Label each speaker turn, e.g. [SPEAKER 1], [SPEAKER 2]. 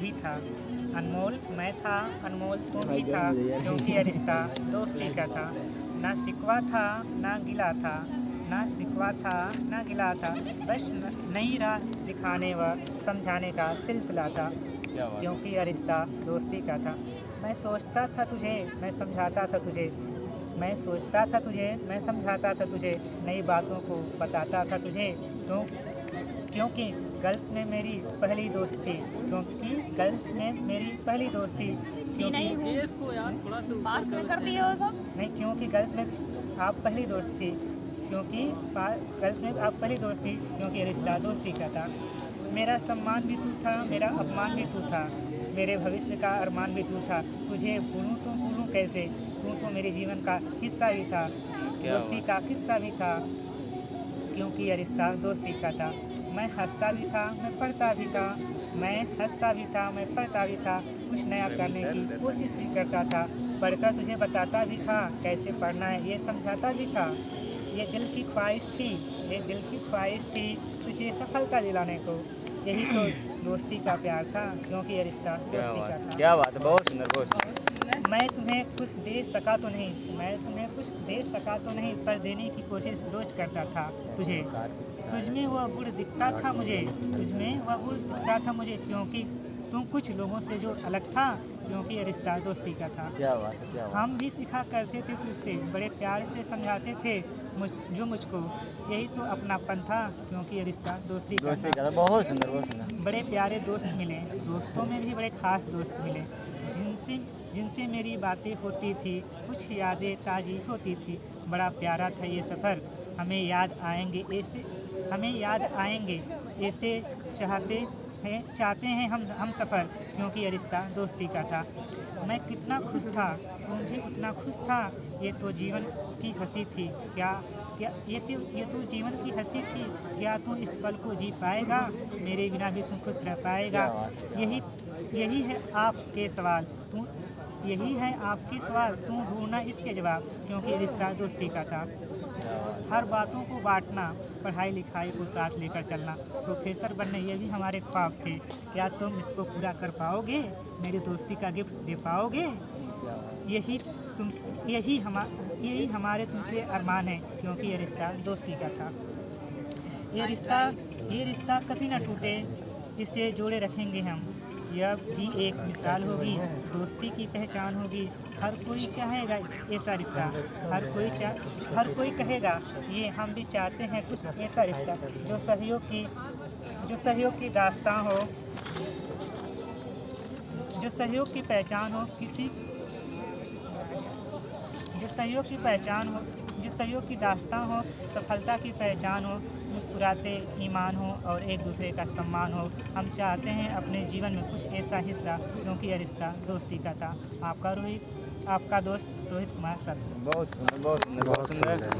[SPEAKER 1] भी था। अनमोल मैं था, अनमोल तू भी था, क्योंकि यह रिश्ता दोस्ती का था। ना शिकवा था ना गिला था, ना शिकवा था ना गिला था, बस नई राह दिखाने व समझाने का सिलसिला था, क्योंकि यह रिश्ता दोस्ती का था। मैं सोचता था तुझे, मैं समझाता था तुझे, मैं सोचता था तुझे, मैं समझाता था तुझे, नई बातों को बताता था तुझे, तो क्योंकि गर्ल्स में मेरी पहली दोस्त थी, क्योंकि गर्ल्स में मेरी पहली दोस्त थी, क्योंकि नहीं, क्योंकि गर्ल्स में आप पहली दोस्त थी, क्योंकि गर्ल्स में आप पहली दोस्त थी, क्योंकि रिश्ता दोस्ती का था। मेरा सम्मान भी तू था, मेरा अपमान भी तू था, मेरे भविष्य का अरमान भी तू था। तुझे भूलूं तो भूलूं कैसे, तू तो मेरे जीवन का हिस्सा भी था, दोस्ती का किस्सा भी था, क्योंकि यह रिश्ता दोस्ती का था। मैं हंसता भी था, मैं पढ़ता भी था, मैं हंसता भी था, मैं पढ़ता भी था, कुछ नया करने की कोशिश भी करता था, पढ़कर तुझे बताता भी था कैसे पढ़ना है, ये समझाता भी था। ये दिल की ख्वाहिश थी, ये दिल की ख्वाहिश थी तुझे सफलता दिलाने को, यही तो दोस्ती का प्यार था, क्योंकि ये रिश्ता दोस्ती का था।
[SPEAKER 2] क्या बात है, बहुत सुंदर, बहुत सुंदर।
[SPEAKER 1] मैं तुम्हें कुछ दे सका तो नहीं, मैं तुम्हें कुछ दे सका तो नहीं, पर देने की कोशिश रोज करता था तुझे। तुझमें वह गुण दिखता था मुझे, तुझमें वह गुण दिखता था मुझे, क्योंकि तुम कुछ लोगों से जो अलग था, क्योंकि ये रिश्ता दोस्ती का था।
[SPEAKER 2] क्या बात है, क्या बात
[SPEAKER 1] हम भी सिखा करते थे तुझसे, बड़े प्यार से समझाते थे जो मुझको, यही तो अपनापन था, क्योंकि ये रिश्ता दोस्ती का
[SPEAKER 2] दोस्ती
[SPEAKER 1] था।
[SPEAKER 2] का, बहुत सुंदर, बहुत सुंदर।
[SPEAKER 1] बड़े प्यारे दोस्त मिले, दोस्तों में भी बड़े खास दोस्त मिले, जिनसे मेरी बातें होती थी, कुछ यादें ताज़ी होती थी। बड़ा प्यारा था ये सफ़र, हमें याद आएंगे ऐसे, हमें याद आएंगे ऐसे चाहते हैं हम सफ़र, क्योंकि ये रिश्ता दोस्ती का था। मैं कितना खुश था, तुम भी उतना खुश था, ये तो जीवन की हंसी थी, क्या क्या ये तो जीवन की हंसी थी, क्या तू इस पल को जी पाएगा, मेरे बिना भी तू खुश रह पाएगा। यही यही है आपके सवाल, तू यही है आपके सवाल, तू ढूंढना इसके जवाब, क्योंकि रिश्ता दोस्ती का था। हर बातों को बांटना, पढ़ाई लिखाई को साथ लेकर चलना, प्रोफेसर बनने ये भी हमारे ख्वाब थे, क्या तुम इसको पूरा कर पाओगे, मेरी दोस्ती का गिफ्ट दे पाओगे। यही हमारे तुमसे अरमान है, क्योंकि ये रिश्ता दोस्ती का था। ये रिश्ता कभी ना टूटे, इसे जोड़े रखेंगे हम, यह भी एक मिसाल होगी, दोस्ती की पहचान होगी। हर कोई चाहेगा ऐसा रिश्ता, हर कोई कहेगा ये हम भी चाहते हैं कुछ ऐसा रिश्ता, जो सहयोग की दास्तां हो, जो सहयोग की पहचान हो, जो सहयोग की पहचान हो, जो सहयोग की दास्तां हो, सफलता की पहचान हो, मुस्कुराते ईमान हो और एक दूसरे का सम्मान हो। हम चाहते हैं अपने जीवन में कुछ ऐसा हिस्सा, क्योंकि यह रिश्ता दोस्ती का था। आपका दोस्त रोहित कुमार।
[SPEAKER 2] बहुत सुंदर, बहुत सुंदर, बहुत सुंदर।